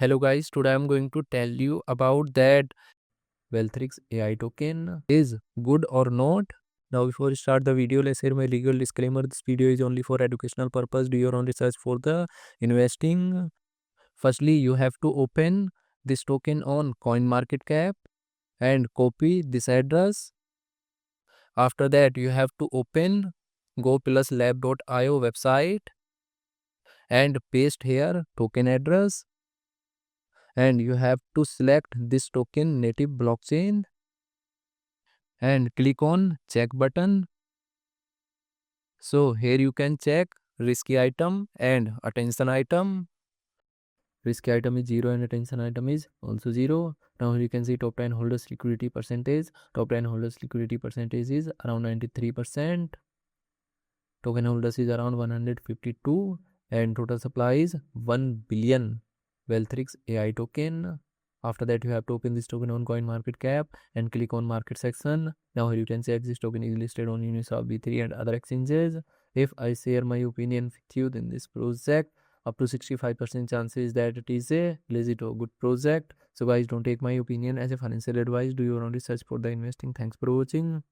Hello guys, today I'm going to tell you about that Valtherix AI token is good or not. Now before we start the video, let's hear my legal disclaimer. This video is only for educational purpose. Do your own research for the investing. Firstly, you have to open this token on CoinMarketCap and copy this address. After that, you have to open gopluslab.io website and paste here token address. And you have to select this token native blockchain and click on check button. So here you can check risky item and attention item. Risky item is 0 and attention item is also 0. Now here you can see top 10 holders liquidity percentage. Top 10 holders liquidity percentage is around 93%. Token holders is around 152 and total supply is 1 billion Valtherix AI token. After that, you have to open this token on CoinMarketCap and click on market section. Now here you can check this token is listed on Uniswap, B3 and other exchanges. If I share my opinion with you, then this project up to 65% chances that it is a legit or good project. So guys, don't take my opinion as a financial advice. Do your own research for the investing. Thanks for watching.